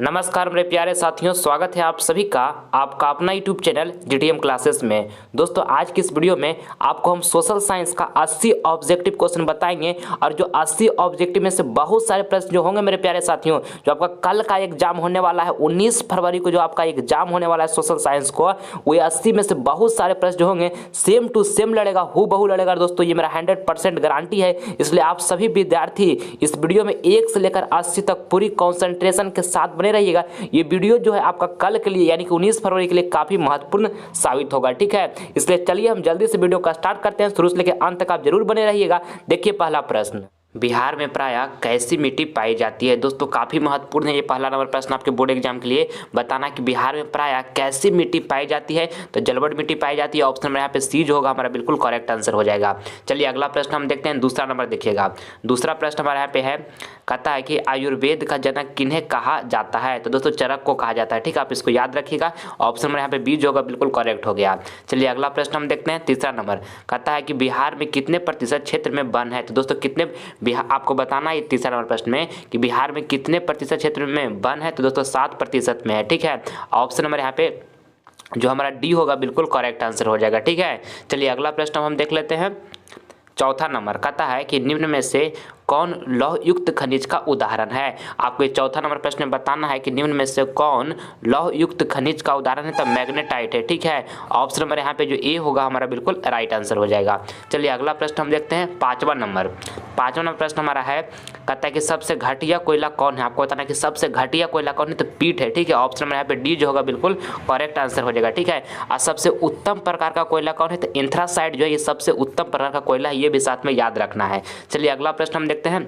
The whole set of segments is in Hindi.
नमस्कार मेरे प्यारे साथियों, स्वागत है आप सभी का आपका अपना यूट्यूब चैनल जीटीएम क्लासेस में। दोस्तों आज की इस वीडियो में आपको हम सोशल साइंस का 80 ऑब्जेक्टिव क्वेश्चन बताएंगे और जो 80 ऑब्जेक्टिव में से बहुत सारे प्रश्न जो होंगे मेरे प्यारे साथियों, जो आपका कल का एग्जाम होने वाला है 19 फरवरी को जो आपका एग्जाम होने वाला है सोशल साइंस को, वो 80 में से बहुत सारे प्रश्न जो होंगे सेम टू सेम लड़ेगा, हूबहू लड़ेगा। दोस्तों ये मेरा 100% गारंटी है, इसलिए आप सभी विद्यार्थी इस वीडियो में 1 से लेकर 80 तक पूरी कॉन्सेंट्रेशन के साथ बने रहिएगा। ये वीडियो जो है आपका कल के लिए यानी कि 19 फरवरी के लिए काफी महत्वपूर्ण साबित होगा, ठीक है। इसलिए चलिए हम जल्दी से वीडियो का स्टार्ट करते हैं, शुरू से लेकर अंत तक आप जरूर बने रहिएगा। देखिए पहला प्रश्न, बिहार में प्रायः कैसी मिट्टी पाई जाती है। दोस्तों काफ़ी महत्वपूर्ण है ये पहला नंबर प्रश्न आपके बोर्ड एग्जाम के लिए, बताना कि बिहार में प्रायः कैसी मिट्टी पाई जाती है। तो जलवट मिट्टी पाई जाती है, ऑप्शन में यहाँ पे सी जो होगा हमारा बिल्कुल करेक्ट आंसर हो जाएगा। चलिए अगला प्रश्न हम देखते हैं, दूसरा नंबर देखिएगा। दूसरा प्रश्न हमारे यहाँ पे है, कहता है कि आयुर्वेद का जनक किन्हें कहा जाता है। तो दोस्तों चरक को कहा जाता है, ठीक है, आप इसको याद रखिएगा। ऑप्शन में यहाँ पे बी जो होगा बिल्कुल करेक्ट हो गया। चलिए अगला प्रश्न हम देखते हैं, तीसरा नंबर, कहता है कि बिहार में कितने प्रतिशत क्षेत्र में वन है। तो दोस्तों कितने आपको बताना है तीसरा नंबर प्रश्न में कि बिहार में कितने प्रतिशत क्षेत्र में वन है। तो दोस्तों 7% में है, ठीक है। ऑप्शन नंबर यहाँ पे जो हमारा डी होगा बिल्कुल करेक्ट आंसर हो जाएगा, ठीक है। चलिए अगला प्रश्न हम देख लेते हैं, चौथा नंबर, कहता है कि निम्न में से कौन लौह युक्त खनिज का उदाहरण है। आपको ये चौथा नंबर प्रश्न में बताना है कि निम्न में से कौन लौह युक्त खनिज का उदाहरण है। तो मैग्नेटाइट है, ठीक है। ऑप्शन नंबर यहाँ पे जो ए होगा हमारा बिल्कुल राइट आंसर हो जाएगा। चलिए अगला प्रश्न हम देखते हैं, पांचवा नंबर प्रश्न हमारा है, कहता है कि सबसे घटिया कोयला कौन है। आपको बताना है कि सबसे घटिया कोयला कौन है। तो पीट है, ठीक है। ऑप्शन नंबर यहाँ पे डी जो होगा बिल्कुल करेक्ट आंसर हो जाएगा, ठीक है। और सबसे उत्तम प्रकार का कोयला कौन है। तो एंथ्रासाइट जो है ये सबसे उत्तम प्रकार का कोयला है, ये भी साथ में याद रखना है। चलिए अगला प्रश्न हम देखते हैं,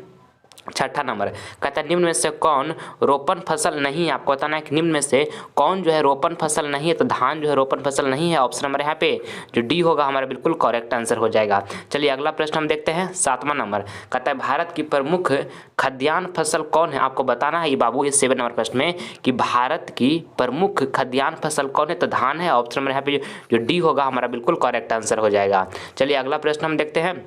छठा नंबर, कहता है निम्न में से कौन रोपण फसल नहीं है। आपको बताना है कि निम्न में से कौन जो है रोपण फसल नहीं है। तो धान जो है रोपण फसल नहीं है। ऑप्शन नंबर यहाँ पे जो डी होगा हमारा बिल्कुल करेक्ट आंसर हो जाएगा। चलिए अगला प्रश्न हम देखते हैं, सातवां नंबर, कहता है भारत की प्रमुख खाद्यान्न फसल कौन है। आपको बताना है ये बाबू इस 7 नंबर प्रश्न में कि भारत की प्रमुख खाद्यान्न फसल कौन है। तो धान है। ऑप्शन नंबर यहाँ पे जो डी होगा हमारा बिल्कुल करेक्ट आंसर हो जाएगा। चलिए अगला प्रश्न हम देखते हैं,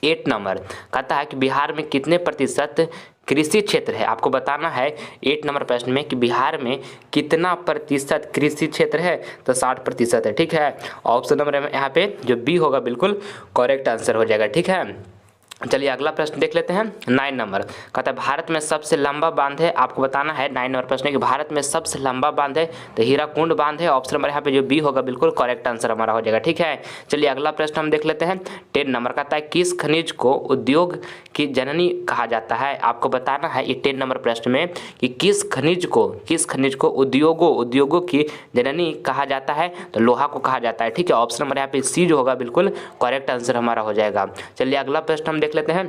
8 नंबर, कहता है कि बिहार में कितने प्रतिशत कृषि क्षेत्र है। आपको बताना है 8 नंबर प्रश्न में कि बिहार में कितना प्रतिशत कृषि क्षेत्र है। तो 60% है, ठीक है। ऑप्शन नंबर यहाँ पे जो बी होगा बिल्कुल करेक्ट आंसर हो जाएगा, ठीक है। चलिए अगला प्रश्न देख लेते हैं, 9 नंबर, कहता है भारत में सबसे लंबा बांध है। आपको बताना है 9 नंबर प्रश्न कि भारत में सबसे लंबा बांध है। तो हीराकुंड बांध है। ऑप्शन नंबर यहाँ पे जो बी होगा बिल्कुल करेक्ट आंसर हमारा हो जाएगा, ठीक है। चलिए अगला प्रश्न हम देख लेते हैं, 10 नंबर, कहता है किस खनिज को उद्योग की जननी कहा जाता है। आपको बताना है ये 10 नंबर प्रश्न में कि किस खनिज को उद्योगों की जननी कहा जाता है। तो लोहा को कहा जाता है, ठीक है। ऑप्शन नंबर यहाँ पे सी जो होगा बिल्कुल करेक्ट आंसर हमारा हो जाएगा। चलिए अगला प्रश्न हम देख लेते हैं,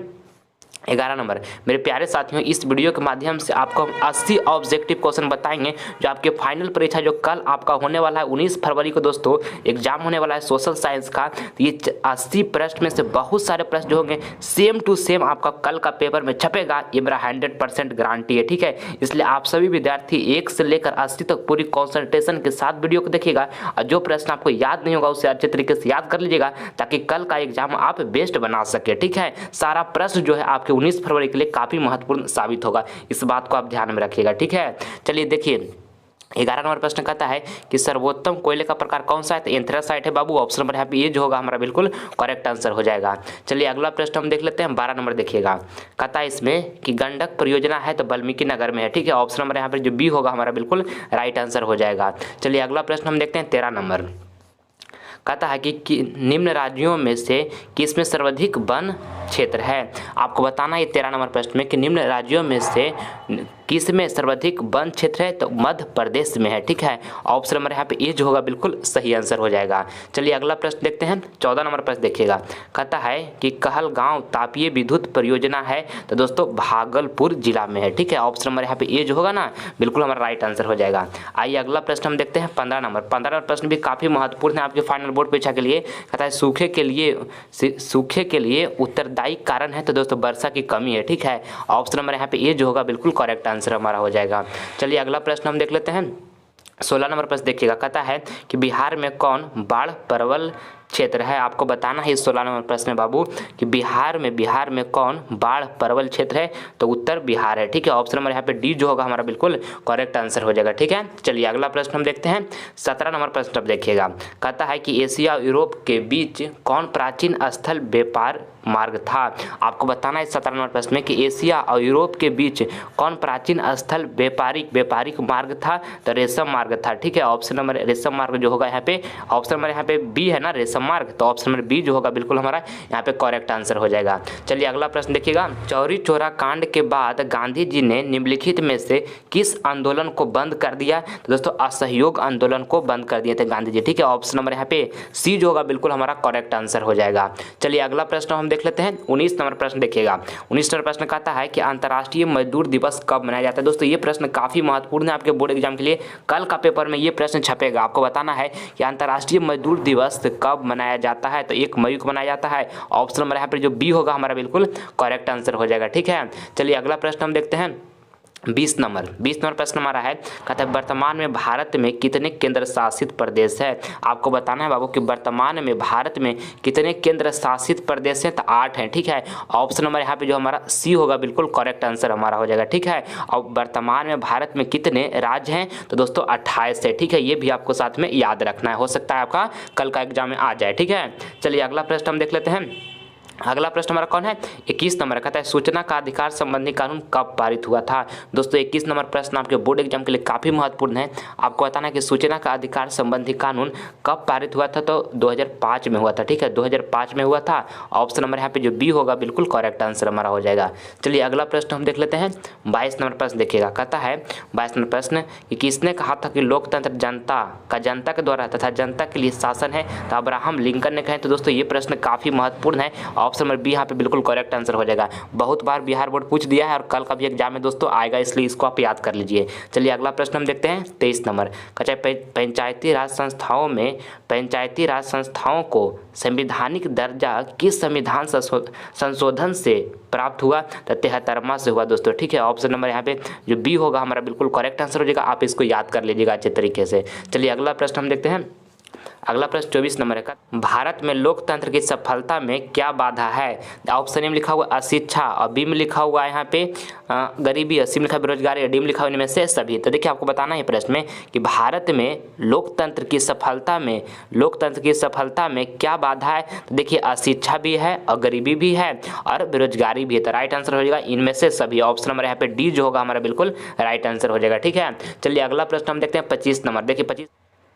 11 नंबर, मेरे प्यारे साथियों इस वीडियो के माध्यम से आपको हम 80 ऑब्जेक्टिव क्वेश्चन बताएंगे जो आपके फाइनल परीक्षा जो कल आपका होने वाला है 19 फरवरी को दोस्तों एग्जाम होने वाला है सोशल साइंस का। तो ये 80 प्रश्न में से बहुत सारे प्रश्न जो होंगे सेम टू सेम आपका कल का पेपर में छपेगा, ये मेरा 100% गारंटी है, ठीक है। इसलिए आप सभी विद्यार्थी 1 से लेकर 80 तक पूरी कॉन्सेंट्रेशन के साथ वीडियो को देखिएगा और जो प्रश्न आपको याद नहीं होगा उसे अच्छे तरीके से याद कर लीजिएगा ताकि कल का एग्जाम आप बेस्ट बना सके, ठीक है। सारा प्रश्न जो है आपके 19 फरवरी के लिए काफी महत्वपूर्ण साबित होगा, इस बात को आप ध्यान में रखिएगा, ठीक है। चलिए देखिए 11 नंबर प्रश्न कहता है कि सर्वोत्तम कोयले का प्रकार कौन सा है। तो एंथ्रासाइट है बाबू। ऑप्शन नंबर यहाँ पे ये जो होगा हमारा बिल्कुल करेक्ट आंसर हो जाएगा। चलिए अगला प्रश्न हम देख लेते हैं, 12 नंबर देखिएगा, कहता है इसमें कि गंडक परियोजना है तो वाल्मीकि नगर में है, ठीक है। ऑप्शन नंबर यहाँ पर जो बी होगा हमारा बिल्कुल राइट आंसर हो जाएगा। चलिए अगला प्रश्न हम देखते हैं, 13 नंबर, कहता है कि निम्न राज्यों में से किसमें सर्वाधिक वन क्षेत्र है। आपको बताना है 13 नंबर प्रश्न में कि निम्न राज्यों में से किस में सर्वाधिक वन क्षेत्र है। तो मध्य प्रदेश में है, ठीक है। ऑप्शन नंबर यहाँ पे ए जो होगा बिल्कुल सही आंसर हो जाएगा। चलिए अगला प्रश्न देखते हैं, 14 नंबर प्रश्न देखिएगा, कहता है कि कहलगांव तापीय विद्युत परियोजना है। तो दोस्तों भागलपुर जिला में है, ठीक है। ऑप्शन नंबर यहाँ पे ए जो होगा ना बिल्कुल हमारा राइट आंसर हो जाएगा। आइए अगला प्रश्न हम देखते हैं, 15 नंबर प्रश्न भी काफी महत्वपूर्ण है आपके फाइनल बोर्ड परीक्षा के लिए। कहता है सूखे के लिए उत्तरदायी कारण है। तो दोस्तों वर्षा की कमी है, ठीक है। ऑप्शन नंबर यहाँ पे ए जो होगा बिल्कुल करेक्ट आंसर हमारा हो जाएगा। चलिए अगला प्रश्न हम देख लेते हैं, 16 नंबर प्रश्न देखिएगा, कहता है कि बिहार में कौन बाढ़ प्रबल क्षेत्र है? आपको बताना है इस 16 नंबर प्रश्न में बाबू कि बिहार में कौन बाढ़ प्रबल क्षेत्र है? तो उत्तर बिहार है। ठीक है, ऑप्शन नंबर यहाँ पे डी जो होगा हमारा बिल्कुल करेक्ट आंसर हो जाएगा। ठीक है, चलिए अगला प्रश्न हम देखते हैं। 17 नंबर प्रश्न अब देखिएगा, कहता है कि एशिया और यूरोप के बीच कौन प्राचीन स्थल व्यापार मार्ग था? आपको बताना है 17 नंबर प्रश्न में कि एशिया और यूरोप के बीच कौन प्राचीन स्थल व्यापारिक मार्ग था? तो रेशम मार्ग था। ठीक है, ऑप्शन नंबर रेशम मार्ग जो होगा यहाँ पे, ऑप्शन नंबर यहाँ पे बी है ना, रेशम मार्ग, तो ऑप्शन नंबर बी जो होगा बिल्कुल हमारा यहाँ पे करेक्ट आंसर हो जाएगा। चलिए अगला प्रश्न देखिएगा, चौरी चौरा कांड के बाद गांधी जी ने निम्नलिखित में से किस आंदोलन को बंद कर दिया? तो दोस्तों असहयोग आंदोलन को बंद कर दिए थे गांधी जी। ठीक है, ऑप्शन नंबर यहाँ पे सी जो होगा बिल्कुल हमारा करेक्ट आंसर हो जाएगा। चलिए अगला प्रश्न हम देख लेते हैं। 19 नंबर प्रश्न देखिएगा, 19 नंबर प्रश्न कहता है कि अंतर्राष्ट्रीय मजदूर दिवस कब मनाया जाता है? दोस्तों ये प्रश्न काफी महत्वपूर्ण है आपके बोर्ड एग्जाम के लिए, कल का पेपर में ये प्रश्न छपेगा। आपको बताना है कि अंतर्राष्ट्रीय मजदूर दिवस कब मनाया जाता है? तो 1 मई को मनाया जाता है। ऑप्शन नंबर यहाँ पर जो बी होगा हमारा बिल्कुल करेक्ट आंसर हो जाएगा। ठीक है, चलिए अगला प्रश्न हम देखते हैं। 20 नंबर प्रश्न हमारा है, कहता है वर्तमान में भारत में कितने केंद्र शासित प्रदेश है? आपको बताना है बाबू कि वर्तमान में भारत में कितने केंद्र शासित प्रदेश हैं? तो 8 हैं। ठीक है, ऑप्शन नंबर यहाँ पे जो हमारा सी होगा बिल्कुल करेक्ट आंसर हमारा हो जाएगा। ठीक है, और वर्तमान में भारत में कितने राज्य हैं? तो दोस्तों 28 है। ठीक है, ये भी आपको साथ में याद रखना है, हो सकता है आपका कल का एग्जाम में आ जाए। ठीक है, चलिए अगला प्रश्न हम देख लेते हैं। अगला प्रश्न हमारा कौन है? 21 नंबर कहता है सूचना का अधिकार संबंधी कानून कब पारित हुआ था? दोस्तों 21 नंबर प्रश्न आपके बोर्ड एग्जाम के लिए काफ़ी महत्वपूर्ण है। आपको बताना है कि सूचना का अधिकार संबंधी कानून कब पारित हुआ था? तो 2005 में हुआ था। ठीक है, 2005 में हुआ था। ऑप्शन नंबर यहाँ पे जो बी होगा बिल्कुल करेक्ट आंसर हमारा हो जाएगा। चलिए अगला प्रश्न हम देख लेते हैं। 22 नंबर प्रश्न देखिएगा, कहता है 22 नंबर प्रश्न कि किसने कहा था कि लोकतंत्र जनता के द्वारा तथा जनता के लिए शासन है? तो अब्राहम लिंकन ने कहा। तो दोस्तों ये प्रश्न काफ़ी महत्वपूर्ण है। ऑप्शन नंबर बी यहाँ पे बिल्कुल करेक्ट आंसर हो जाएगा। बहुत बार बिहार बोर्ड पूछ दिया है और कल का भी एग्जाम में दोस्तों आएगा, इसलिए इसको आप याद कर लीजिए। चलिए अगला प्रश्न हम देखते हैं। 23 नंबर कहता है पंचायती राज संस्थाओं को संवैधानिक दर्जा किस संविधान संशोधन से प्राप्त हुआ? तो 73वां से हुआ दोस्तों। ठीक है, ऑप्शन नंबर यहाँ पे जो बी होगा हमारा बिल्कुल करेक्ट आंसर हो जाएगा। आप इसको याद कर लीजिएगा अच्छे तरीके से। चलिए अगला प्रश्न हम देखते हैं। अगला प्रश्न 24 नंबर का, भारत में लोकतंत्र की सफलता में क्या बाधा है? ऑप्शन ए में लिखा हुआ अशिक्षा, और बी में लिखा हुआ है यहाँ पे गरीबी, सी में लिखा बेरोजगारी, डी में लिखा हुआ इनमें से सभी। तो देखिए आपको बताना है प्रश्न में कि भारत में लोकतंत्र की सफलता में क्या बाधा है? तो देखिए अशिक्षा भी है और गरीबी भी है और बेरोजगारी भी है। तो राइट आंसर हो जाएगा इनमें से सभी। ऑप्शन नंबर यहाँ पे डी जो होगा हमारा बिल्कुल राइट आंसर हो जाएगा। ठीक है, चलिए अगला प्रश्न हम देखते हैं। 25 नंबर देखिए 25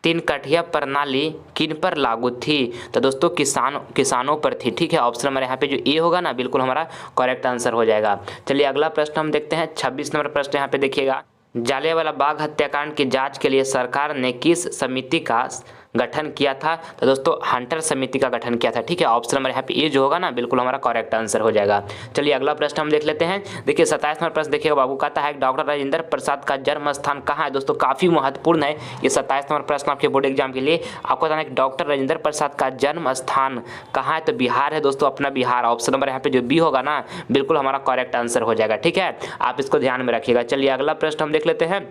तीन कठिया प्रणाली किन पर लागू थी? तो दोस्तों किसानों पर थी। ठीक है, ऑप्शन नंबर यहाँ पे जो ए होगा ना बिल्कुल हमारा करेक्ट आंसर हो जाएगा। चलिए अगला प्रश्न हम देखते हैं। 26 नंबर प्रश्न यहाँ पे देखिएगा, जालियांवाला बाग हत्याकांड की जांच के लिए सरकार ने किस समिति का गठन किया था? तो दोस्तों हंटर समिति का गठन किया था। ठीक है, ऑप्शन नंबर यहाँ पे ए जो होगा ना बिल्कुल हमारा करेक्ट आंसर हो जाएगा। चलिए अगला प्रश्न हम देख लेते हैं। देखिए 27 नंबर प्रश्न देखिएगा बाबू, कहता है डॉक्टर राजेंद्र प्रसाद का जन्म स्थान कहाँ है? दोस्तों काफी महत्वपूर्ण है ये 27 नंबर प्रश्न आपके बोर्ड एग्जाम के लिए। आपको बताना है कि डॉक्टर राजेंद्र प्रसाद का जन्म स्थान कहाँ है? तो बिहार है दोस्तों, अपना बिहार। ऑप्शन नंबर यहाँ पे जो बी होगा ना बिल्कुल हमारा करेक्ट आंसर हो जाएगा। ठीक है, आप इसको ध्यान में रखिएगा। चलिए अगला प्रश्न हम देख लेते हैं।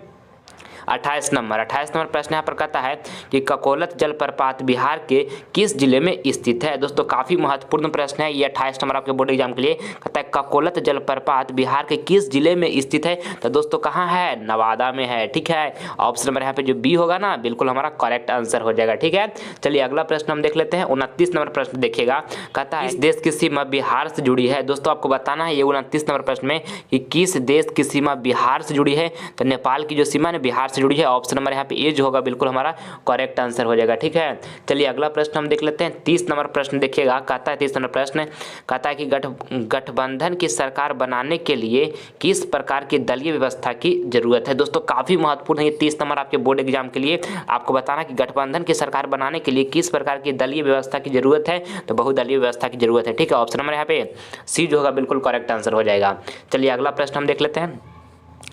28 नंबर प्रश्न यहाँ पर कहता है कि ककोलत जलप्रपात बिहार के किस जिले में स्थित है? दोस्तों काफी महत्वपूर्ण प्रश्न है ये। 28 नंबर आपके बोर्ड एग्जाम के लिए कहता है ककोलत जलप्रपात बिहार के किस जिले में स्थित है? तो दोस्तों कहाँ है? नवादा में है। ठीक है, ऑप्शन नंबर यहाँ पे जो बी होगा ना बिल्कुल हमारा करेक्ट आंसर हो जाएगा। ठीक है, चलिए अगला प्रश्न हम देख लेते हैं। 29 नंबर प्रश्न देखिएगा, कहता है इस देश की सीमा बिहार से जुड़ी है। दोस्तों आपको बताना है ये 29 नंबर प्रश्न में कि किस देश की सीमा बिहार से जुड़ी है? तो नेपाल की जो सीमा है बिहार से जुड़ी है। ऑप्शन नंबर यहाँ पे ए जो होगा बिल्कुल हमारा करेक्ट आंसर हो जाएगा। ठीक है, चलिए अगला प्रश्न हम देख लेते हैं। 30 नंबर प्रश्न देखिएगा, कहता है 30 नंबर प्रश्न कहता है कि गठबंधन की सरकार बनाने के लिए किस प्रकार की दलीय व्यवस्था की जरूरत है? दोस्तों काफी महत्वपूर्ण है ये 30 नंबर आपके बोर्ड एग्जाम के लिए। आपको बताना कि गठबंधन की सरकार बनाने के लिए किस प्रकार की दलीय व्यवस्था की जरूरत है? तो बहुदलीय व्यवस्था की जरूरत है। ठीक है, ऑप्शन नंबर यहाँ पे सी जो होगा बिल्कुल करेक्ट आंसर हो जाएगा। चलिए अगला प्रश्न हम देख लेते हैं।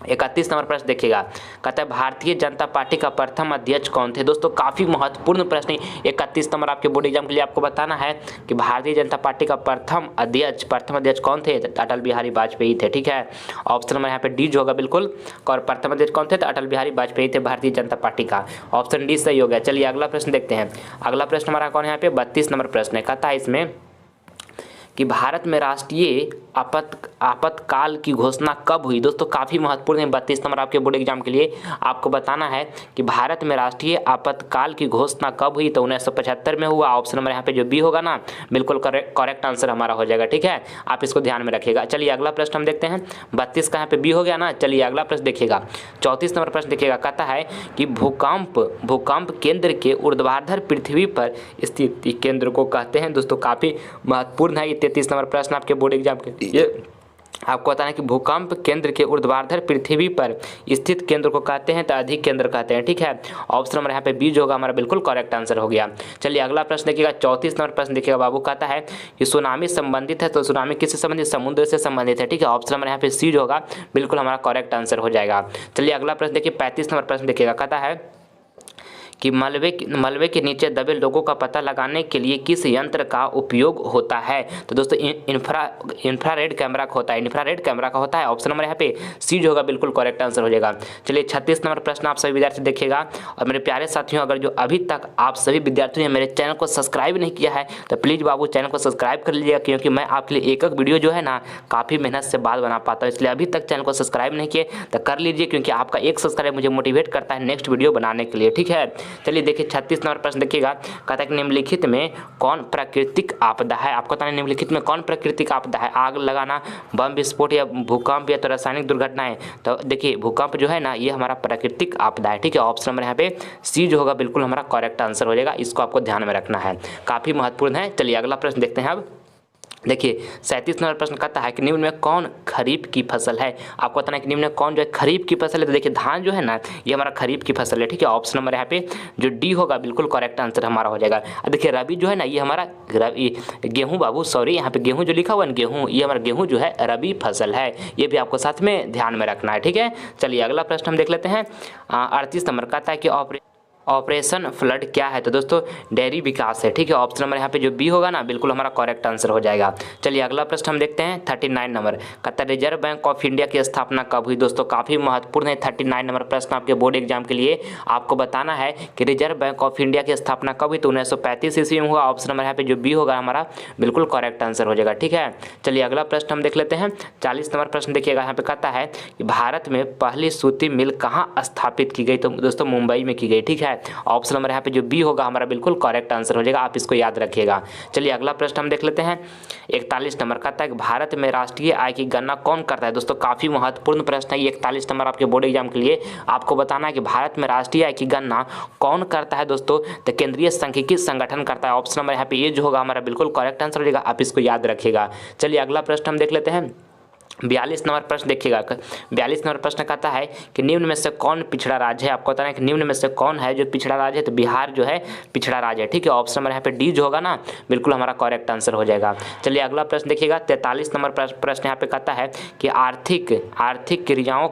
31 नंबर प्रश्न देखिएगा, कहता है भारतीय जनता पार्टी का प्रथम अध्यक्ष कौन थे। दोस्तों काफ़ी महत्वपूर्ण प्रश्न है। 31 नंबर आपके बोर्ड एग्जाम के लिए आपको बताना है कि भारतीय जनता पार्टी का प्रथम अध्यक्ष कौन थे, तो अटल बिहारी वाजपेयी थे। ठीक है, ऑप्शन नंबर यहाँ पे डी जो होगा बिल्कुल। और प्रथम अध्यक्ष कौन थे, तो अटल बिहारी वाजपेयी थे भारतीय जनता पार्टी का। ऑप्शन डी सही हो गया। चलिए अगला प्रश्न देखते हैं। अगला प्रश्न हमारा कौन है यहाँ पे, 32 नंबर प्रश्न है। कहता है इसमें कि भारत में राष्ट्रीय आपातकाल की घोषणा कब हुई। दोस्तों काफ़ी महत्वपूर्ण है, 32 नंबर आपके बोर्ड एग्जाम के लिए आपको बताना है कि भारत में राष्ट्रीय आपातकाल की घोषणा कब हुई, तो 1975 में हुआ। ऑप्शन नंबर यहाँ पे जो बी होगा ना, बिल्कुल करेक्ट आंसर हमारा हो जाएगा। ठीक है, आप इसको ध्यान में रखिएगा। चलिए अगला प्रश्न हम देखते हैं। 32 का यहाँ पे बी हो गया ना। चलिए अगला प्रश्न देखिएगा, 34 नंबर प्रश्न देखिएगा। कहता है कि भूकंप केंद्र के ऊर्ध्वाधर पृथ्वी पर स्थित केंद्र को कहते हैं। दोस्तों काफ़ी महत्वपूर्ण है ये 33 नंबर प्रश्न आपके बोर्ड एग्जाम के ये आपको बताना है कि भूकंप केंद्र के ऊर्ध्वाधर पृथ्वी पर स्थित केंद्र को कहते हैं, तो अधिक केंद्र कहते हैं। ठीक है, ऑप्शन नंबर यहाँ पे बी जो होगा हमारा बिल्कुल करेक्ट आंसर हो गया। चलिए अगला प्रश्न देखिएगा, 34 नंबर प्रश्न देखिएगा बाबू। कहता है कि सुनामी संबंधित है, तो सुनामी किससे संबंधित, समुद्र से संबंधित है। ठीक है, ऑप्शन नंबर यहाँ पे सी जो होगा बिल्कुल हमारा करेक्ट आंसर हो जाएगा। चलिए अगला प्रश्न देखिए, 35 नंबर प्रश्न देखिएगा। कहता है कि मलबे के नीचे दबे लोगों का पता लगाने के लिए किस यंत्र का उपयोग होता है। तो दोस्तों इंफ्रारेड कैमरा का होता है, इंफ्रारेड कैमरा का होता है। ऑप्शन नंबर यहाँ पे सी जो होगा बिल्कुल करेक्ट आंसर हो जाएगा। चलिए 36 नंबर प्रश्न आप सभी विद्यार्थी देखिएगा। और मेरे प्यारे साथियों, अगर जो अभी तक आप सभी विद्यार्थियों ने मेरे चैनल को सब्सक्राइब नहीं किया है, तो प्लीज़ बाबू चैनल को सब्सक्राइब कर लीजिएगा, क्योंकि मैं आपके लिए एक वीडियो जो है ना काफ़ी मेहनत से बाद बना पाता हूँ। इसलिए अभी तक चैनल को सब्सक्राइब नहीं किए तो कर लीजिए, क्योंकि आपका एक सब्सक्राइब मुझे मोटिवेट करता है नेक्स्ट वीडियो बनाने के लिए। ठीक है, चलिए देखिए 36 नंबर प्रश्न देखिएगा। कहता है कि निम्नलिखित में कौन प्राकृतिक आपदा है। आपको बताना है निम्नलिखित में कौन प्राकृतिक आपदा है। आग लगाना, बम विस्फोट, या भूकंप, या तो रासायनिक दुर्घटनाएं। तो देखिए भूकंप जो है ना ये हमारा प्राकृतिक आपदा है। ठीक है, ऑप्शन नंबर यहाँ पे सी जो होगा बिल्कुल हमारा करेक्ट आंसर हो जाएगा। इसको आपको ध्यान में रखना है, काफ़ी महत्वपूर्ण है। चलिए अगला प्रश्न देखते हैं। अब देखिए 37 नंबर प्रश्न कहता है कि निम्न में कौन खरीफ की फसल है। आपको बताना है कि निम्न में कौन जो है खरीफ की फसल है। तो देखिए धान जो है ना ये हमारा खरीफ की फसल है। ठीक है, ऑप्शन नंबर यहाँ पे जो डी होगा बिल्कुल करेक्ट आंसर हमारा हो जाएगा। देखिए रबी जो है ना ये हमारा गेहूँ बाबू, सॉरी यहाँ पे गेहूँ जो लिखा हुआ है गेहूँ, ये हमारा गेहूँ जो है रबी फसल है। ये भी आपको साथ में ध्यान में रखना है। ठीक है, चलिए अगला प्रश्न हम देख लेते हैं। 38 नंबर कहता है कि ऑपरेशन फ्लड क्या है। तो दोस्तों डेयरी विकास है। ठीक है, ऑप्शन नंबर यहाँ पे जो बी होगा ना बिल्कुल हमारा करेक्ट आंसर हो जाएगा। चलिए अगला प्रश्न हम देखते हैं 39 नंबर कहता है रिजर्व बैंक ऑफ इंडिया की स्थापना कब हुई। दोस्तों काफ़ी महत्वपूर्ण है 39 नंबर प्रश्न आपके बोर्ड एग्जाम के लिए। आपको बताना है कि रिजर्व बैंक ऑफ इंडिया की स्थापना कब हुई, तो 1935 ईस्वी में हुआ। ऑप्शन नंबर यहाँ पे जो बी होगा हमारा बिल्कुल करेक्ट आंसर हो जाएगा। ठीक है, चलिए अगला प्रश्न हम देख लेते हैं। 40 नंबर प्रश्न देखिएगा, यहाँ पे कहता है कि भारत में पहली सूती मिल कहाँ स्थापित की गई। तो दोस्तों मुंबई में की गई। ठीक है, ऑप्शन नंबर यहाँ पे जो बी होगा हमारा बिल्कुल करेक्ट आंसर हो जाएगा, आप इसको याद रखिएगा। चलिए अगला प्रश्न हम देख लेते हैं। 41 नंबर कहता है कि भारत में राष्ट्रीय आय की गणना कौन करता है। दोस्तों काफ़ी महत्वपूर्ण प्रश्न है ये 41 नंबर आपके बोर्ड एग्जाम के लिए। आपको बताना है कि भारत में राष्ट्रीय आय की गणना कौन करता है। दोस्तों तो केंद्रीय सांख्यिकी संगठन करता है। ऑप्शन नंबर यहाँ पे ये जो होगा हमारा बिल्कुल करेक्ट आंसर हो जाएगा, आप इसको याद रखिएगा। चलिए अगला प्रश्न हम देख लेते हैं। 42 नंबर प्रश्न देखिएगा। 42 नंबर प्रश्न कहता है कि निम्न में से कौन पिछड़ा राज्य है। आपको बताना है कि निम्न में से कौन है जो पिछड़ा राज्य है। तो बिहार जो है पिछड़ा राज्य है। ठीक है, ऑप्शन नंबर यहाँ पे डी जो होगा ना बिल्कुल हमारा करेक्ट आंसर हो जाएगा। चलिए अगला प्रश्न देखिएगा। 43 नंबर प्रश्न यहाँ पे कहता है कि आर्थिक क्रियाओं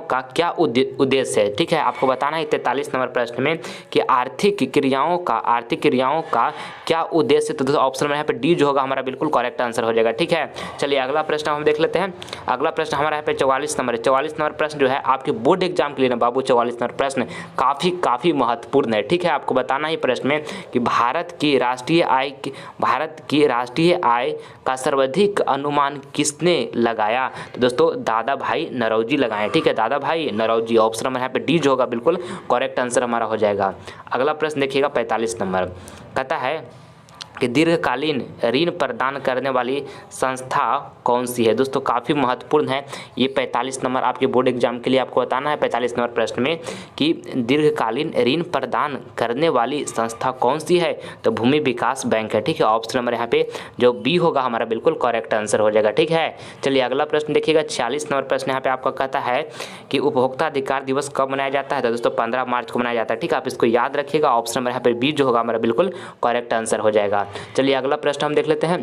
का क्या उद्देश्य है। ठीक है, आपको बताना है 43 नंबर प्रश्न में कि आर्थिक क्रियाओं का क्या उद्देश्य। तो ऑप्शन में यहाँ पे डी जो होगा हमारा बिल्कुल करेक्ट आंसर हो जाएगा। ठीक है, चलिए अगला प्रश्न हम देख लेते हैं। अगला प्रश्न हमारा यहाँ पे 44 नंबर 44 नंबर प्रश्न जो है आपके बोर्ड एग्जाम के लिए ना बाबू 44 नंबर प्रश्न काफ़ी महत्वपूर्ण है। ठीक है, आपको बताना है प्रश्न में कि भारत की राष्ट्रीय आय का सर्वाधिक अनुमान किसने लगाया। तो दोस्तों दादा भाई नौरोजी लगाए। ठीक है, दादा भाई नौरोजी। ऑप्शन नंबर यहाँ पे डी जो होगा बिल्कुल करेक्ट आंसर हमारा हो जाएगा। अगला प्रश्न देखिएगा 45 नंबर कहता है कि दीर्घकालीन ऋण प्रदान करने वाली संस्था कौन सी है। दोस्तों काफ़ी महत्वपूर्ण है ये 45 नंबर आपके बोर्ड एग्जाम के लिए। आपको बताना है 45 नंबर प्रश्न में कि दीर्घकालीन ऋण प्रदान करने वाली संस्था कौन सी है। तो भूमि विकास बैंक है। ठीक है, ऑप्शन नंबर यहाँ पे जो बी होगा हमारा बिल्कुल करेक्ट आंसर हो जाएगा। ठीक है, चलिए अगला प्रश्न देखिएगा। 46 नंबर प्रश्न यहाँ पे आपका कहता है कि उपभोक्ता अधिकार दिवस कब मनाया जाता है। तो दोस्तों 15 मार्च को मनाया जाता है। ठीक है, आप इसको याद रखिएगा। ऑप्शन नंबर यहाँ पे बी जो होगा हमारा बिल्कुल करेक्ट आंसर हो जाएगा। चलिए अगला प्रश्न हम देख लेते हैं।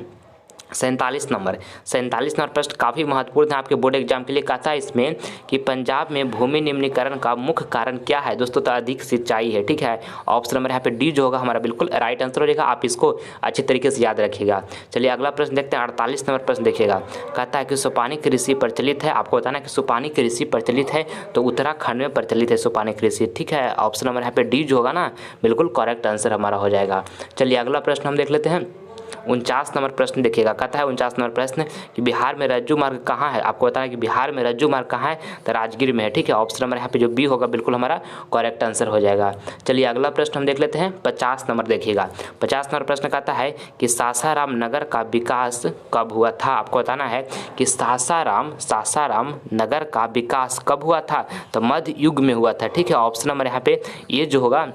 सैंतालीस नंबर प्रश्न काफ़ी महत्वपूर्ण है आपके बोर्ड एग्जाम के लिए। कहता है इसमें कि पंजाब में भूमि निम्नीकरण का मुख्य कारण क्या है दोस्तों, तो अधिक सिंचाई है। ठीक है, ऑप्शन नंबर यहाँ पे डी जो होगा हमारा बिल्कुल राइट आंसर हो जाएगा। आप इसको अच्छे तरीके से याद रखिएगा। चलिए अगला प्रश्न देखते हैं, 48 नंबर प्रश्न देखिएगा। कहता है कि सुपानी कृषि प्रचलित है। आपको बताना कि सुपानी कृषि प्रचलित है तो उत्तराखंड में प्रचलित है सुपानी कृषि। ठीक है, ऑप्शन नंबर यहाँ पे डी जो होगा ना बिल्कुल करेक्ट आंसर हमारा हो जाएगा। चलिए अगला प्रश्न हम देख लेते हैं, 49 नंबर प्रश्न देखिएगा। कहता है 49 नंबर प्रश्न कि बिहार में रज्जू मार्ग कहाँ है। आपको बताना है कि बिहार में रज्जू मार्ग कहाँ है, तो राजगीर में है। ठीक है, ऑप्शन नंबर यहाँ पे जो बी होगा बिल्कुल हमारा करेक्ट आंसर हो जाएगा। चलिए अगला प्रश्न हम देख लेते हैं, 50 नंबर देखिएगा। 50 नंबर प्रश्न कहता है कि सासाराम नगर का विकास कब हुआ था। आपको बताना है कि सासाराम नगर का विकास कब हुआ था, तो मध्य युग में हुआ था। ठीक है, ऑप्शन नंबर यहाँ पे ये जो होगा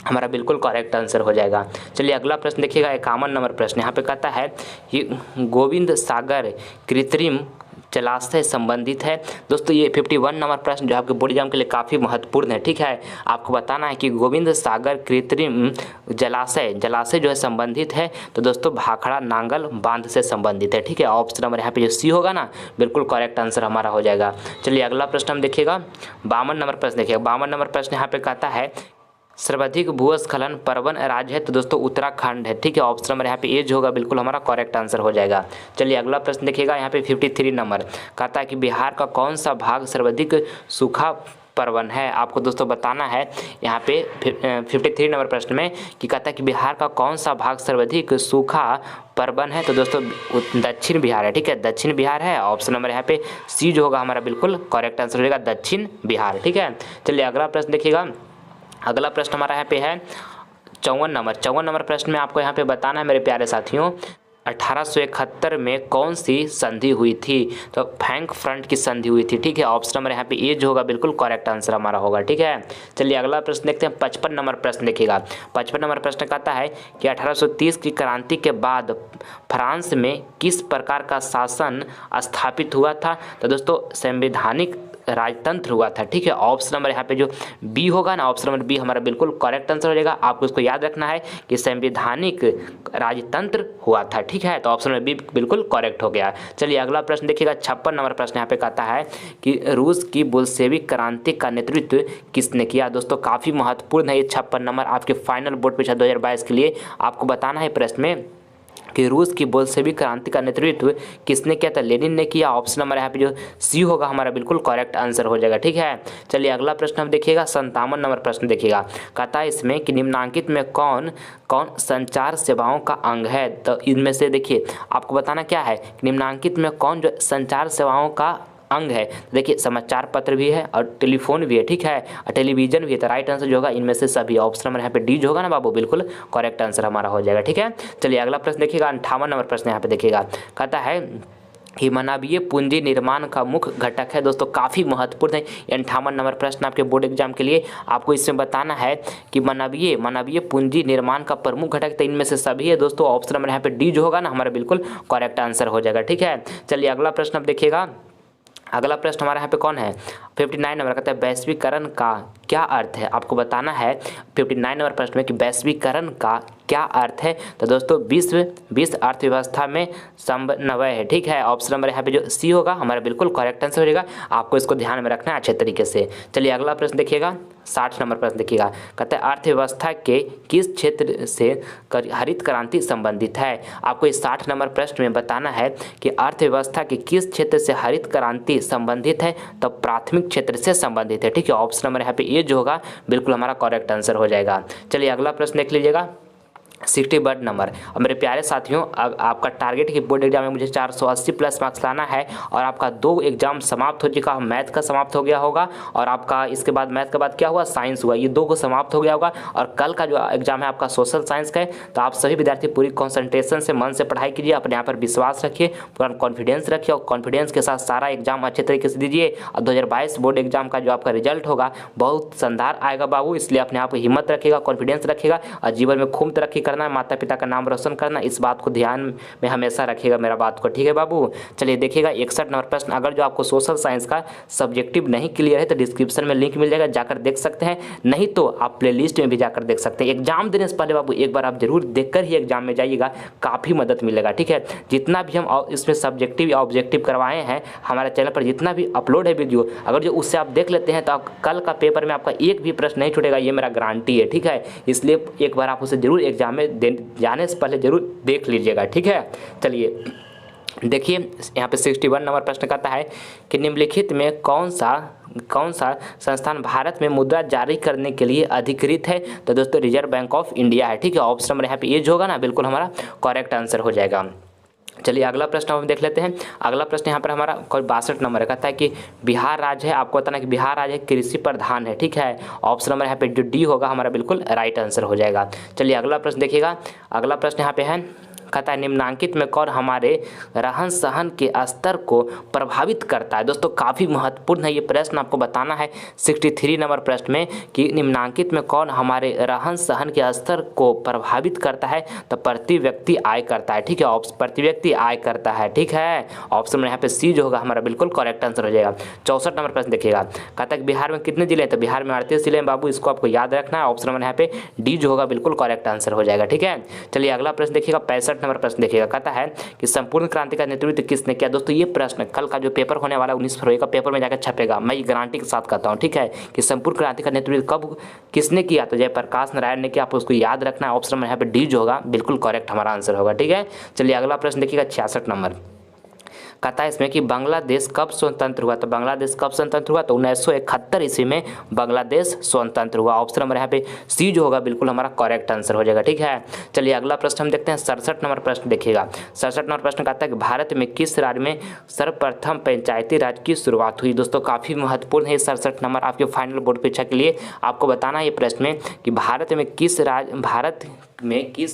हमारा बिल्कुल करेक्ट आंसर हो जाएगा। चलिए अगला प्रश्न देखिएगा, 51 नंबर प्रश्न यहाँ पे कहता है कि गोविंद सागर कृत्रिम जलाशय संबंधित है। दोस्तों ये 51 नंबर प्रश्न जो आपके बोर्ड एग्जाम के लिए काफ़ी महत्वपूर्ण है। ठीक है, आपको बताना है कि गोविंद सागर कृत्रिम जलाशय जो है संबंधित है, तो दोस्तों भाखड़ा नांगल बांध से संबंधित है। ठीक है, ऑप्शन नंबर यहाँ पे जो सी होगा ना बिल्कुल करेक्ट आंसर हमारा हो जाएगा। चलिए अगला प्रश्न हम देखिएगा, 52 नंबर प्रश्न देखिएगा। 52 नंबर प्रश्न यहाँ पे कहता है सर्वाधिक भूस्खलन प्रवण राज्य है, तो दोस्तों उत्तराखंड है। ठीक है, ऑप्शन नंबर यहाँ पे ए जो होगा बिल्कुल हमारा करेक्ट आंसर हो जाएगा। चलिए अगला प्रश्न देखिएगा, यहाँ पे 53 नंबर कहता है कि बिहार का कौन सा भाग सर्वाधिक सूखा प्रवण है। आपको दोस्तों बताना है यहाँ पे 53 नंबर प्रश्न में कि कहता है कि बिहार का कौन सा भाग सर्वाधिक सूखा प्रवण है, तो दोस्तों दक्षिण बिहार है। ठीक है, दक्षिण बिहार है। ऑप्शन नंबर यहाँ पे सी जो होगा हमारा बिल्कुल करेक्ट आंसर हो जाएगा, दक्षिण बिहार। ठीक है, चलिए अगला प्रश्न देखिएगा। अगला प्रश्न हमारा यहाँ पे है 54 नंबर प्रश्न में आपको यहाँ पे बताना है मेरे प्यारे साथियों, 1871 में कौन सी संधि हुई थी, तो फ्रैंकफर्ट की संधि हुई थी। ठीक है, ऑप्शन नंबर यहाँ पे ए जो होगा बिल्कुल करेक्ट आंसर हमारा होगा। ठीक है, चलिए अगला प्रश्न देखते हैं, 55 नंबर प्रश्न देखिएगा। 55 नंबर प्रश्न कहता है कि 1830 की क्रांति के बाद फ्रांस में किस प्रकार का शासन स्थापित हुआ था, तो दोस्तों संवैधानिक राजतंत्र हुआ था। ठीक है, ऑप्शन नंबर यहाँ पे जो बी होगा ना, ऑप्शन नंबर बी हमारा बिल्कुल करेक्ट आंसर हो जाएगा। आपको इसको याद रखना है कि संवैधानिक राजतंत्र हुआ था। ठीक है, तो ऑप्शन नंबर बी बिल्कुल करेक्ट हो गया। चलिए अगला प्रश्न देखिएगा, 56 नंबर प्रश्न यहाँ पे कहता है कि रूस की बोल्शेविक क्रांति का नेतृत्व किसने किया। दोस्तों काफ़ी महत्वपूर्ण है ये 56 नंबर आपके फाइनल बोर्ड परीक्षा 2022 के लिए। आपको बताना है प्रश्न में कि रूस की बोल्शेविक क्रांति का नेतृत्व किसने किया था, लेनिन ने किया। ऑप्शन नंबर यहाँ पे जो सी होगा हमारा बिल्कुल करेक्ट आंसर हो जाएगा। ठीक है, चलिए अगला प्रश्न हम देखिएगा, 57 नंबर प्रश्न देखिएगा। कहता है इसमें कि निम्नांकित में कौन कौन संचार सेवाओं का अंग है, तो इनमें से देखिए आपको बताना क्या है, निम्नांकित में कौन जो संचार सेवाओं का अंग है। देखिए समाचार पत्र भी है और टेलीफोन भी है। ठीक है, और टेलीविजन भी है। तो राइट आंसर जो होगा इनमें से सभी, ऑप्शन नंबर यहाँ पे डी जो होगा ना बाबू बिल्कुल करेक्ट आंसर हमारा हो जाएगा। ठीक है, चलिए अगला प्रश्न देखिएगा, 58 नंबर प्रश्न यहाँ पे देखिएगा। कहता है कि मानवीय पूंजी निर्माण का मुख्य घटक है। दोस्तों काफ़ी महत्वपूर्ण है 58 नंबर प्रश्न आपके बोर्ड एग्जाम के लिए। आपको इसमें बताना है कि मानवीय पूंजी निर्माण का प्रमुख घटक, तो इनमें से सभी है दोस्तों। ऑप्शन नंबर यहाँ पे डी जो होगा ना हमारा बिल्कुल करेक्ट आंसर हो जाएगा। ठीक है, चलिए अगला प्रश्न अब देखिएगा। अगला प्रश्न हमारा यहाँ पे कौन है, 59 नंबर कहता है वैश्वीकरण का क्या अर्थ है। आपको बताना है 59 नंबर प्रश्न में कि वैश्वीकरण का क्या अर्थ है, तो दोस्तों विश्व अर्थव्यवस्था में समन्वय है। ठीक है, ऑप्शन नंबर यहाँ पे जो सी होगा हमारा बिल्कुल करेक्ट आंसर हो जाएगा। आपको इसको ध्यान में रखना है अच्छे तरीके से। चलिए अगला प्रश्न देखिएगा, 60 नंबर प्रश्न देखिएगा। कहता है अर्थव्यवस्था के किस क्षेत्र से हरित क्रांति संबंधित है। आपको इस 60 नंबर प्रश्न में बताना है कि अर्थव्यवस्था के किस क्षेत्र से हरित क्रांति संबंधित है, तो प्राथमिक क्षेत्र से संबंधित है। ठीक है, ऑप्शन नंबर यहाँ पे ए जो होगा बिल्कुल हमारा करेक्ट आंसर हो जाएगा। चलिए अगला प्रश्न देख लीजिएगा, 60 नंबर। और मेरे प्यारे साथियों आपका टारगेट कि बोर्ड एग्जाम में मुझे 480 प्लस मार्क्स लाना है, और आपका 2 एग्जाम समाप्त हो चुका, मैथ का समाप्त हो गया होगा, और आपका इसके बाद मैथ के बाद क्या हुआ, साइंस हुआ, ये 2 को समाप्त हो गया होगा। और कल का जो एग्जाम है आपका सोशल साइंस का है। तो आप सभी विद्यार्थी पूरी कॉन्सेंट्रेशन से मन से पढ़ाई कीजिए, अपने यहाँ पर विश्वास रखिए, पूरा कॉन्फिडेंस रखिए, और कॉन्फिडेंस के साथ सारा एग्जाम अच्छे तरीके से दीजिए। और 2022 बोर्ड एग्जाम का जो आपका रिजल्ट होगा बहुत शानदार आएगा बाबू, इसलिए अपने आप को हिम्मत रखिएगा, कॉन्फिडेंस रखिएगा, और जीवन में खूब तरक्की करना, माता पिता का नाम रोशन करना, इस बात को ध्यान में हमेशा रखिएगा मेरा बात को, ठीक है बाबू। चलिए देखिएगा 61 नंबर प्रश्न। अगर जो आपको सोशल साइंस का सब्जेक्टिव नहीं क्लियर है तो डिस्क्रिप्शन में लिंक मिल जाएगा, जाकर देख सकते हैं, नहीं तो आप प्लेलिस्ट में भी जाकर देख सकते हैं। एग्जाम देने से पहले बाबू एक बार आप जरूर देखकर ही एग्जाम में जाइएगा, काफ़ी मदद मिलेगा, ठीक है। जितना भी हम इसमें सब्जेक्टिव या ऑब्जेक्टिव करवाए हैं हमारे चैनल पर, जितना भी अपलोड है वीडियो, अगर जो उससे आप देख लेते हैं तो आप कल का पेपर में आपका एक भी प्रश्न नहीं छूटेगा, ये मेरा गारंटी है, ठीक है। इसलिए एक बार आप उसे जरूर एग्जाम में जाने से पहले जरूर देख लीजिएगा, ठीक है। चलिए देखिए यहाँ पे 61 नंबर प्रश्न कहता है कि निम्नलिखित में कौन सा संस्थान भारत में मुद्रा जारी करने के लिए अधिकृत है? तो दोस्तों रिजर्व बैंक ऑफ इंडिया है, ठीक है। ऑप्शन नंबर यहाँ पे ये जो होगा ना बिल्कुल हमारा करेक्ट आंसर हो जाएगा। चलिए अगला प्रश्न हम देख लेते हैं। अगला प्रश्न यहाँ पर हमारा कोई 62 नंबर है, कहता है कि बिहार राज्य है, आपको बताना कि बिहार राज्य कृषि प्रधान है, ठीक है। ऑप्शन नंबर यहाँ पे जो डी होगा हमारा बिल्कुल राइट आंसर हो जाएगा। चलिए अगला प्रश्न देखिएगा। अगला प्रश्न यहाँ पे है, कहता है निम्नांकित में कौन हमारे रहन सहन के स्तर को प्रभावित करता है? दोस्तों काफ़ी महत्वपूर्ण है ये प्रश्न, आपको बताना है 63 नंबर प्रश्न में कि निम्नांकित में कौन हमारे रहन सहन के स्तर को प्रभावित करता है? तो प्रति व्यक्ति आय करता है, ठीक है। प्रति व्यक्ति आय करता है, ठीक है। ऑप्शन में यहाँ पे सी जो होगा हमारा बिल्कुल करेक्ट आंसर हो जाएगा। 64 नंबर प्रश्न देखिएगा, कहता है कि बिहार में कितने जिले हैं? तो बिहार में 38 जिले हैं बाबू, इसको आपको याद रखना है। ऑप्शन नंबर यहाँ पे डी जो होगा बिल्कुल करेक्ट आंसर हो जाएगा, ठीक है। चलिए अगला प्रश्न देखिएगा 65 नंबर प्रश्न देखिएगा, कहता है कि संपूर्ण क्रांति का नेतृत्व किसने किया? दोस्तों ये प्रश्न कल का जो पेपर होने वाला 19 फरवरी का पेपर में जाकर छपेगा, मैं ये गारंटी के साथ कहता हूँ, ठीक है, कि संपूर्ण क्रांति का नेतृत्व कब किसने किया? तो जयप्रकाश नारायण ने किया, आप उसको याद रखना है। ऑप्शन में यहाँ पे डी जो होगा बिल्कुल करेक्ट हमारा आंसर होगा, ठीक है। चलिए अगला प्रश्न देखिएगा 66 नंबर, कहता है इसमें कि बांग्लादेश कब स्वतंत्र हुआ? तो बांग्लादेश कब स्वतंत्र हुआ? तो 1971 ईस्वी में बांग्लादेश स्वतंत्र हुआ। ऑप्शन नंबर यहाँ पे सी जो होगा बिल्कुल हमारा करेक्ट आंसर हो जाएगा, ठीक है। चलिए अगला प्रश्न हम देखते हैं 67 नंबर प्रश्न देखिएगा। 67 नंबर प्रश्न कहता है कि भारत में किस राज्य में सर्वप्रथम पंचायती राज की शुरुआत हुई? दोस्तों काफ़ी महत्वपूर्ण है 67 नंबर आपके फाइनल बोर्ड परीक्षा के लिए, आपको बताना है ये प्रश्न में कि भारत में किस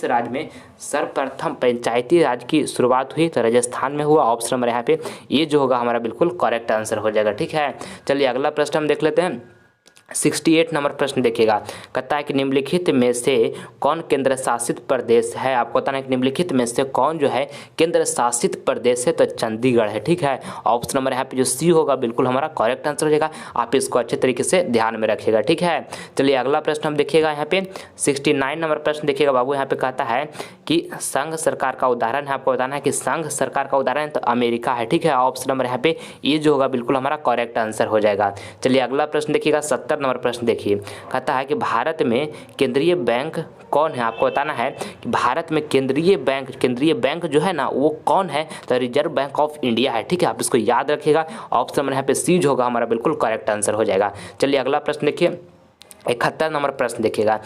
राज्य में सर्वप्रथम पंचायती राज की शुरुआत हुई? तो राजस्थान में हुआ। ऑप्शन नंबर यहाँ पे ये जो होगा हमारा बिल्कुल करेक्ट आंसर हो जाएगा, ठीक है। चलिए अगला प्रश्न हम देख लेते हैं 68 नंबर प्रश्न देखिएगा, कहता है कि निम्नलिखित में से कौन केंद्र शासित प्रदेश है? आपको बताना है कि निम्नलिखित में से कौन जो है केंद्र शासित प्रदेश है? तो चंडीगढ़ है, ठीक है। ऑप्शन नंबर यहाँ पे जो सी होगा बिल्कुल हमारा करेक्ट आंसर हो जाएगा, आप इसको अच्छे तरीके से ध्यान में रखिएगा, ठीक है। चलिए अगला प्रश्न हम देखिएगा यहाँ पे 69 नंबर प्रश्न देखिएगा बाबू, यहाँ पे कहता है कि संघ सरकार का उदाहरण है, आपको बताना है कि संघ सरकार का उदाहरण तो अमेरिका है, ठीक है। ऑप्शन नंबर यहाँ पे ये जो होगा बिल्कुल हमारा करेक्ट आंसर हो जाएगा। चलिए अगला प्रश्न देखिएगा 70 नंबर प्रश्न देखिए, कहता है कि भारत में केंद्रीय बैंक कौन है? आपको बताना है कि भारत में केंद्रीय बैंक जो है ना वो कौन है? तो रिजर्व बैंक ऑफ इंडिया है, ठीक है, आप इसको याद रखिएगा। ऑप्शन में यहाँ पे सी जो होगा हमारा बिल्कुल करेक्ट आंसर हो जाएगा। चलिए अगला प्रश्न देखिए 71 नंबर प्रश्न देखिएगा,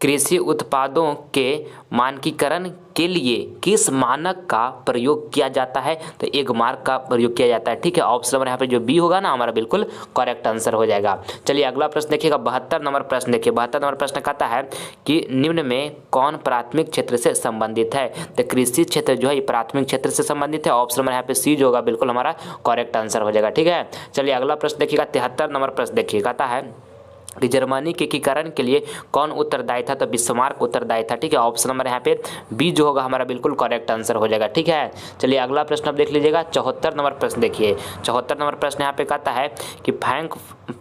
कृषि उत्पादों के मानकीकरण के लिए किस मानक का प्रयोग किया जाता है? तो एगमार्क का प्रयोग किया जाता है, ठीक है। ऑप्शन नंबर यहाँ पे जो बी होगा ना हमारा बिल्कुल करेक्ट आंसर हो जाएगा। चलिए अगला प्रश्न देखिएगा 72 नंबर प्रश्न देखिए, 72 नंबर प्रश्न कहता है कि निम्न में कौन प्राथमिक क्षेत्र से संबंधित है? तो कृषि क्षेत्र जो है ये प्राथमिक क्षेत्र से संबंधित है। ऑप्शन नंबर यहाँ पे सी जो होगा बिल्कुल हमारा करेक्ट आंसर हो जाएगा, ठीक है। चलिए अगला प्रश्न देखिएगा 73 नंबर प्रश्न देखिए, कहता है कि जर्मनी के एकीकरण के लिए कौन उत्तरदायी था? तो बिस्मार्क उत्तरदायी था, ठीक है। ऑप्शन नंबर यहाँ पे बी जो होगा हमारा बिल्कुल करेक्ट आंसर हो जाएगा, ठीक है। चलिए अगला प्रश्न आप देख लीजिएगा 74 नंबर प्रश्न देखिए, 74 नंबर प्रश्न यहाँ पे कहता है कि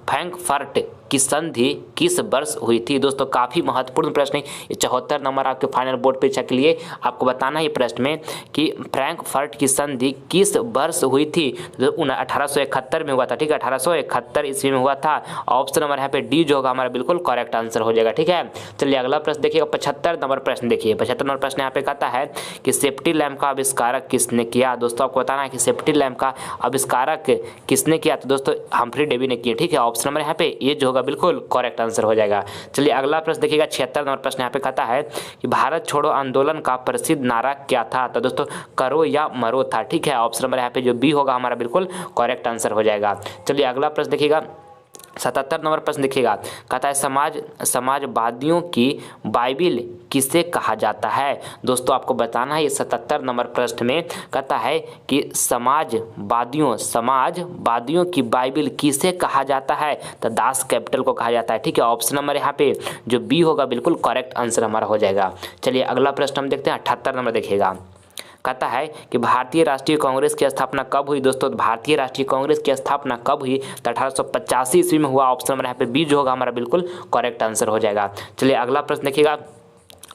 फ्रैंकफर्ट की संधि किस वर्ष हुई थी? दोस्तों काफ़ी महत्वपूर्ण प्रश्न है ये 74 नंबर आपके फाइनल बोर्ड परीक्षा के लिए, आपको बताना है ये प्रश्न में कि फ्रैंकफर्ट की संधि किस वर्ष हुई थी? तो 1871 में हुआ था, ठीक है, 1871 ईस्वी में हुआ था। ऑप्शन नंबर यहाँ पे डी जो होगा हमारा बिल्कुल करेक्ट आंसर हो जाएगा, ठीक है। चलिए अगला प्रश्न देखिएगा 75 नंबर प्रश्न देखिए, 75 नंबर प्रश्न यहाँ पे कहता है कि सेफ्टी लैम्प का आविष्कारक किसने किया? दोस्तों आपको बताना है कि सेफ्टी लैम्प का आविष्कारक किसने किया? तो दोस्तों हम्फ्री डेवी ने किया, ठीक है। ऑप्शन नंबर यहाँ पे ये जो बिल्कुल करेक्ट आंसर हो जाएगा। चलिए अगला प्रश्न देखिएगा 76 नंबर प्रश्न यहाँ पे कहता है कि भारत छोड़ो आंदोलन का प्रसिद्ध नारा क्या था? तो दोस्तों करो या मरो था, ठीक है। ऑप्शन नंबर यहाँ पे जो बी होगा हमारा बिल्कुल करेक्ट आंसर हो जाएगा। चलिए अगला प्रश्न देखिएगा 77 नंबर प्रश्न देखिएगा, कहता है समाजवादियों की बाइबिल किसे कहा जाता है। दोस्तों आपको बताना है ये 77 नंबर प्रश्न में कहता है कि समाजवादियों की बाइबिल किसे कहा जाता है, तो दास कैपिटल को कहा जाता है। ठीक है, ऑप्शन नंबर यहाँ पे जो बी होगा बिल्कुल करेक्ट आंसर हमारा हो जाएगा। चलिए अगला प्रश्न हम देखते हैं, 78 नंबर देखिएगा, कहता है कि भारतीय राष्ट्रीय कांग्रेस की स्थापना कब हुई। दोस्तों भारतीय राष्ट्रीय कांग्रेस की स्थापना कब हुई, तो 1885 ईस्वी में हुआ। ऑप्शन नंबर यहाँ पे बी जो होगा हमारा बिल्कुल करेक्ट आंसर हो जाएगा। चलिए अगला प्रश्न देखिएगा,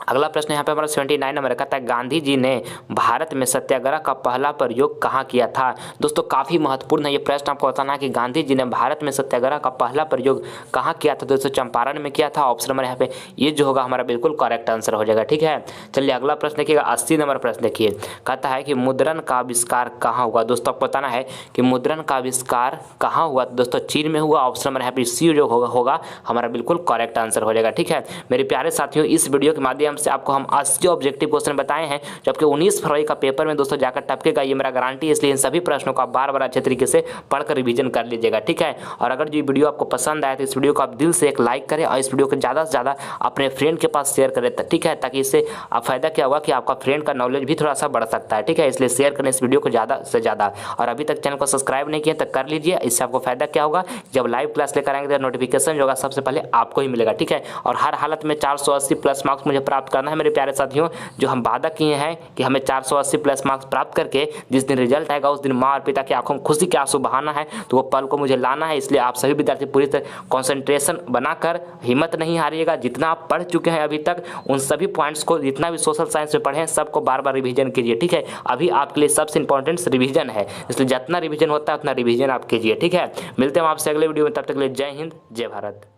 अगला प्रश्न यहाँ पे हमारा 79 नंबर कहता है गांधी जी ने भारत में सत्याग्रह का पहला प्रयोग कहाँ किया था। दोस्तों काफ़ी महत्वपूर्ण है ये प्रश्न, आपको बताना है कि गांधी जी ने भारत में सत्याग्रह का पहला प्रयोग कहाँ किया था। दोस्तों चंपारण में किया था। ऑप्शन नंबर यहाँ पे ये जो होगा हमारा बिल्कुल करेक्ट आंसर हो जाएगा। ठीक है, चलिए अगला प्रश्न देखिएगा, 80 नंबर प्रश्न देखिए, कहता है कि मुद्रण का आविष्कार कहाँ हुआ। दोस्तों आपको बताना है कि मुद्रण का आविष्कार कहाँ हुआ। दोस्तों चीन में हुआ। ऑप्शन नंबर यहाँ पे सी जो होगा हमारा बिल्कुल करेक्ट आंसर हो जाएगा। ठीक है मेरे प्यारे साथियों, इस वीडियो के माध्यम से आपको हम 80 ऑब्जेक्टिव क्वेश्चन बताए हैं, जबकि 19 फरवरी का पेपर में दोस्तों जाकर टपकेगा, ये मेरा गारंटी है। इसलिए इन सभी प्रश्नों को आप बार-बार अच्छे तरीके से पढ़कर रिवीजन कर लीजिएगा। ठीक है, और अगर जो वीडियो आपको पसंद आए तो इस वीडियो को आप दिल से एक लाइक करें और इस वीडियो को ज़्यादा से ज़्यादा अपने फ्रेंड के पास शेयर करें। ठीक है, ताकि इससे आप फायदा क्या होगा कि आपका फ्रेंड का नॉलेज भी थोड़ा सा बढ़ सकता है। ठीक है, इसलिए शेयर करें इस वीडियो को ज़्यादा से ज़्यादा, और अभी तक चैनल को सब्सक्राइब नहीं किया तो कर लीजिए। इससे आपको फायदा क्या होगा, जब लाइव क्लास लेकर आएंगे तो नोटिफिकेशन जो होगा सबसे पहले आपको ही मिलेगा। ठीक है, और हर हालत में 480 प्लस मार्क्स मुझे प्राप्त करना है मेरे प्यारे साथियों। जो हम वादा किए हैं कि हमें 480 प्लस मार्क्स प्राप्त करके जिस दिन रिजल्ट आएगा उस दिन माँ और पिता की आंखों में खुशी के आंसू बहाना है, तो वो पल को मुझे लाना है। इसलिए आप सभी विद्यार्थी पूरी तरह कंसंट्रेशन बनाकर हिम्मत नहीं हारिएगा। जितना आप पढ़ चुके हैं अभी तक उन सभी पॉइंट्स को, जितना भी सोशल साइंस में पढ़े सबको बार बार रिवीजन कीजिए। ठीक है, अभी आपके लिए सबसे इंपॉर्टेंट रिवीजन है, इसलिए जितना रिवीजन होता है उतना रिवीजन आप कीजिए। ठीक है, मिलते हैं आपसे अगले वीडियो में, तब तक के लिए जय हिंद जय भारत।